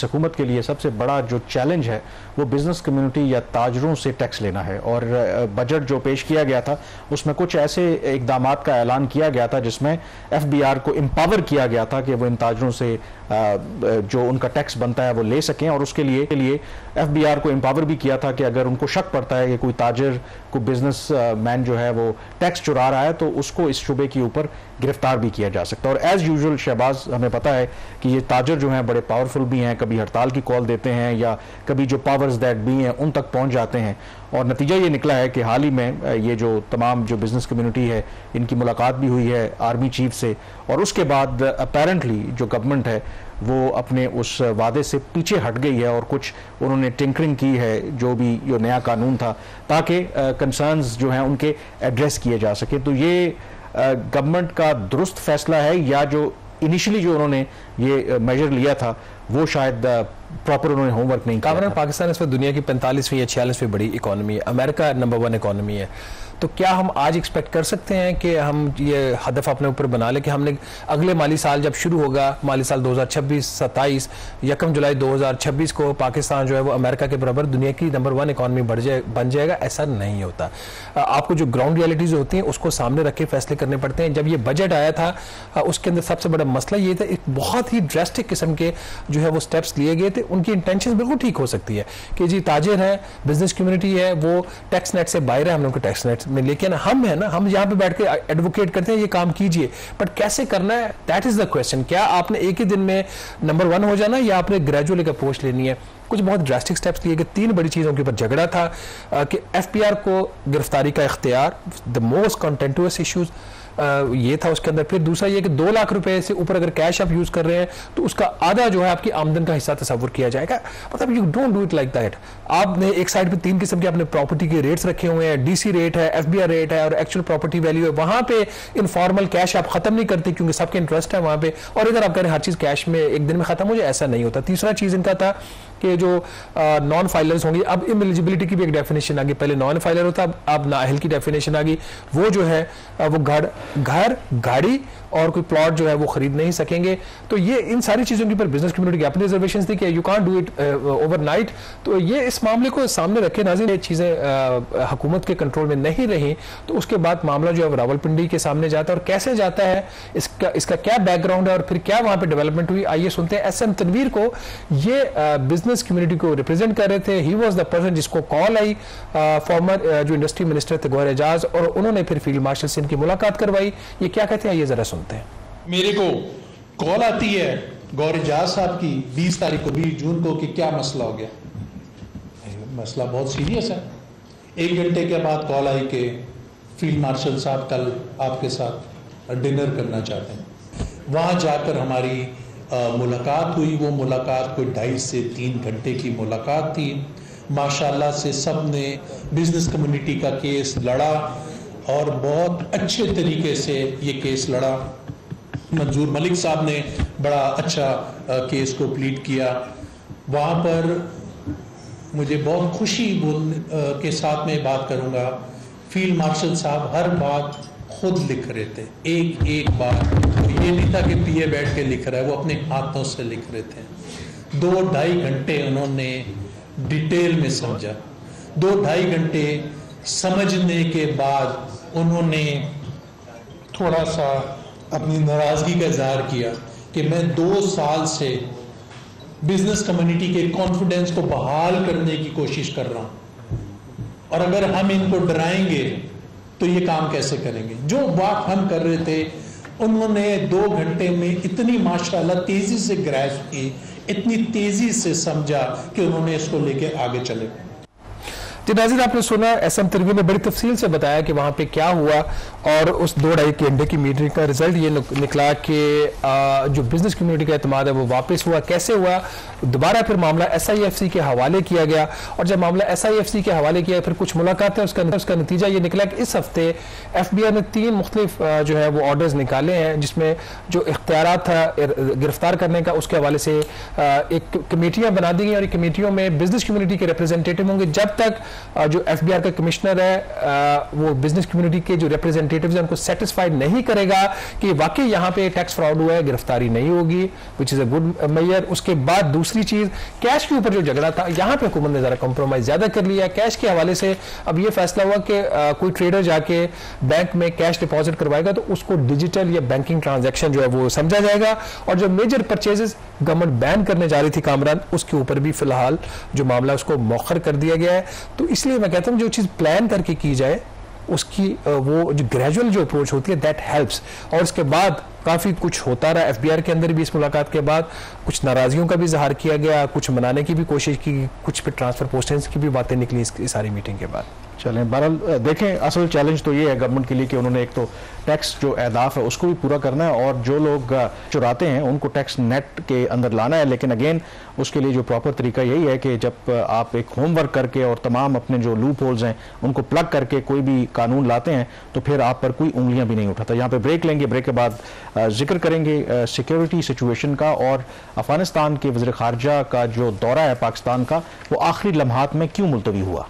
इस हुकूमत के लिए सबसे बड़ा जो चैलेंज है वो बिजनेस कम्युनिटी या ताजरों से टैक्स लेना है। और बजट जो पेश किया गया था उसमें कुछ ऐसे इकदाम का ऐलान किया गया था जिसमें FBR को एम्पावर किया गया था कि वो इन ताजरों से जो उनका टैक्स बनता है वो ले सकें, और उसके लिए FBR को एम्पावर भी किया था कि अगर उनको शक पड़ता है कि कोई ताजर को बिजनेस मैन जो है वो टैक्स चुरा रहा है तो उसको इस शुबे के ऊपर गिरफ्तार भी किया जा सकता है। और एज यूजुअल शहबाज, हमें पता है कि ये ताजर जो हैं बड़े पावरफुल भी हैं, कभी हड़ताल की कॉल देते हैं या कभी जो पावर्स दैट भी हैं उन तक पहुंच जाते हैं। और नतीजा ये निकला है कि हाल ही में ये जो तमाम जो बिजनेस कम्युनिटी है इनकी मुलाकात भी हुई है आर्मी चीफ से, और उसके बाद अपेरेंटली जो गवर्नमेंट है वो अपने उस वादे से पीछे हट गई है और कुछ उन्होंने टिंकरिंग की है जो भी जो नया कानून था, ताकि कंसर्न्स जो हैं उनके एड्रेस किए जा सके। तो ये गवर्नमेंट का दुरुस्त फैसला है या जो इनिशियली जो उन्होंने ये मेजर लिया था वो शायद प्रॉपर उन्होंने होमवर्क नहीं किया। पाकिस्तान इस वक्त दुनिया की 45वीं या 46वीं बड़ी इकोनॉमी है, अमेरिका नंबर 1 इकोनॉमी है। तो क्या हम आज एक्सपेक्ट कर सकते हैं कि हम ये हदफ अपने ऊपर बना लें कि हमने अगले माली साल जब शुरू होगा, माली साल 2026-27 1 जुलाई 2026 को पाकिस्तान जो है वो अमेरिका के बराबर दुनिया की नंबर 1 इकोनॉमी बन जाएगा? ऐसा नहीं होता। आपको जो ग्राउंड रियलिटीज होती हैं उसको सामने रख के फैसले करने पड़ते हैं। जब ये बजट आया था उसके अंदर सबसे बड़ा मसला ये था, एक बहुत ही ड्रेस्टिक किस्म के जो है वो स्टेप्स लिए गए थे। उनकी इंटेंशन बिल्कुल ठीक हो सकती है कि जी ताजिर है, बिजनेस कम्युनिटी है, वो टैक्स नेट से बाहर है, हम लोग को टैक्स नेट में, लेकिन हम है ना, हम यहाँ पे बैठ के एडवोकेट करते हैं ये काम कीजिए, बट कैसे करना है, दैट इज द क्वेश्चन। क्या आपने एक ही दिन में नंबर 1 हो जाना या आपने ग्रेजुअल एक अप्रोच लेनी है? कुछ बहुत ड्रास्टिक स्टेप्स लिए गए। 3 बड़ी चीजों के ऊपर झगड़ा था कि FBR को गिरफ्तारी का इख्तियार, द मोस्ट कंटेंटुअस इश्यूज ये था उसके अंदर। फिर दूसरा ये कि 2 लाख रुपए से ऊपर अगर कैश आप यूज कर रहे हैं तो उसका आधा जो है आपकी आमदन का हिस्सा तस्वुर किया जाएगा। मतलब you don't do it like that. आपने एक साइड पे 3 किस्म के अपने प्रॉपर्टी के रेट्स रखे हुए हैं, DC रेट है, FBR रेट है और एक्चुअल प्रॉपर्टी वैल्यू है। वहां पे इनफॉर्मल कैश आप खत्म नहीं करते क्योंकि सबके इंटरेस्ट है वहां पे, और इधर आप कह रहे हैं हर चीज कैश में एक दिन में खत्म हो जाए, ऐसा नहीं होता। तीसरा चीज इनका था कि जो नॉन फाइलर्स होंगे, अब इलिजिबिलिटी की भी एक डेफिनेशन आ गई। पहले नॉन फाइलर होता, अब नाअहल की डेफिनेशन आ गई। वो जो है वो घर गाड़ी और कोई प्लॉट जो है वो खरीद नहीं सकेंगे। तो ये इन सारी चीजों के ऊपर बिजनेस कम्युनिटी की अपनी रिजर्वेशंस थी कि you can't do it overnight. तो ये इस मामले को सामने रखे नाज़रीन, ये चीजें हुकूमत के कंट्रोल में नहीं रही तो उसके बाद मामला जो है रावलपिंडी के सामने जाता है। और कैसे जाता है, इसका क्या बैकग्राउंड है और फिर क्या वहां पर डेवलपमेंट हुई, आइए सुनते हैं। SM तनवीर को, ये बिजनेस कम्युनिटी को रिप्रेजेंट कर रहे थे। ही वॉज द पर्सन जिसको कॉल आई फॉर्मर जो इंडस्ट्री मिनिस्टर थे गौहर एजाज, और उन्होंने फिर फील्ड मार्शल से इनकी मुलाकात करवाई। ये क्या कहते हैं, ये जरा सुनते हैं। मेरे को कॉल आती है गौहर एजाज साहब की 20 तारीख को, 20 जून को, कि क्या मसला हो गया। मसला बहुत सीरियस है। 1 घंटे के बाद कॉल आई कि फील्ड मार्शल साहब कल आपके साथ डिनर करना चाहते हैं। वहाँ जाकर हमारी मुलाकात हुई। वो मुलाकात कोई 2.5 से 3 घंटे की मुलाकात थी। माशाल्लाह से सब ने बिजनेस कम्युनिटी का केस लड़ा और बहुत अच्छे तरीके से ये केस लड़ा। मंजूर मलिक साहब ने बड़ा अच्छा केस को प्लीड किया। वहाँ पर मुझे बहुत खुशी के साथ में बात करूँगा, फील्ड मार्शल साहब हर बात खुद लिख रहे थे, एक एक बात। ये नहीं था कि पीए बैठ के लिख रहा है, वो अपने हाथों से लिख रहे थे। 2-2.5 घंटे उन्होंने डिटेल में समझा। 2-2.5 घंटे समझने के बाद उन्होंने थोड़ा सा अपनी नाराज़गी का इजहार किया कि मैं 2 साल से बिजनेस कम्युनिटी के कॉन्फिडेंस को बहाल करने की कोशिश कर रहा हूँ, और अगर हम इनको डराएंगे तो ये काम कैसे करेंगे। जो बात हम कर रहे थे उन्होंने 2 घंटे में इतनी माशाल्लाह तेजी से ग्रैस्प की, इतनी तेजी से समझा कि उन्होंने इसको लेके आगे चले। जी नाज़रीन, आपने सुना SM तनवीर ने बड़ी तफसील से बताया कि वहाँ पे क्या हुआ, और उस 2-2.5 घंटे की मीटिंग का रिजल्ट ये निकला कि जो बिजनेस कम्युनिटी का एतमाद है वो वापस हुआ। कैसे हुआ, दोबारा फिर मामला SIFC के हवाले किया गया, और जब मामला SIFC के हवाले किया फिर कुछ मुलाकातें, उसका नतीजा ये निकला कि इस हफ्ते FBR ने 3 मुख्तलिफ जो है वो ऑर्डर्स निकाले हैं, जिसमें जो इख्तियारात था गिरफ्तार करने का उसके हवाले से एक कमेटियाँ बना दी गई, और कमेटियों में बिजनेस कम्युनिटी के रिप्रेजेंटेटिव होंगे। जब तक जो FBI का कमिश्नर है वो बिजनेस कम्युनिटी के जो रिप्रेजेंटेटिव्स हैं उनको सेटिस्फाइड नहीं करेगा कि वाकई यहाँ पे टैक्स फ्रॉड हुआ है, गिरफ्तारी नहीं होगी, which is a good measure. उसके बाद दूसरी चीज, कैश के ऊपर जो झगड़ा था यहाँ पे हुकूमत ने जरा कॉम्प्रोमाइज ज्यादा कर लिया। कैश के हवाले से अब ये फैसला हुआ कि कोई ट्रेडर जाके बैंक में कैश डिपॉजिट करवाएगा तो उसको डिजिटल या बैंकिंग ट्रांजैक्शन जो है वो समझा जाएगा, और जो मेजर परचेजेस गवर्नमेंट बैन करने जा रही थी कामरान, उसके ऊपर भी फिलहाल जो मामला उसको मौखर कर दिया गया है। तो इसलिए मैं कहता हूं जो चीज प्लान करके की जाए उसकी वो जो ग्रेजुअल जो अप्रोच होती है दैट हेल्प्स। और इसके बाद काफ़ी कुछ होता रहा, FBI के अंदर भी इस मुलाकात के बाद कुछ नाराज़गियों का भी इजहार किया गया, कुछ मनाने की भी कोशिश की, कुछ पे ट्रांसफर पोस्टेंस की भी बातें निकली इस सारी मीटिंग के बाद। चलें, बहरहाल देखें, असल चैलेंज तो ये है गवर्नमेंट के लिए कि उन्होंने एक तो टैक्स जो अहदाफ है उसको भी पूरा करना है, और जो लोग चुराते हैं उनको टैक्स नेट के अंदर लाना है। लेकिन अगेन उसके लिए जो प्रॉपर तरीका यही है कि जब आप एक होमवर्क करके और तमाम अपने जो लूप होल्स हैं उनको प्लग करके कोई भी कानून लाते हैं तो फिर आप पर कोई उंगलियां भी नहीं उठाता। यहाँ पे ब्रेक लेंगे, ब्रेक के बाद जिक्र करेंगे सिक्योरिटी सिचुएशन का और अफगानिस्तान के वज़ीर ख़ारजा का जो दौरा है पाकिस्तान का वो आखिरी लम्हात में क्यों मुलतवी हुआ।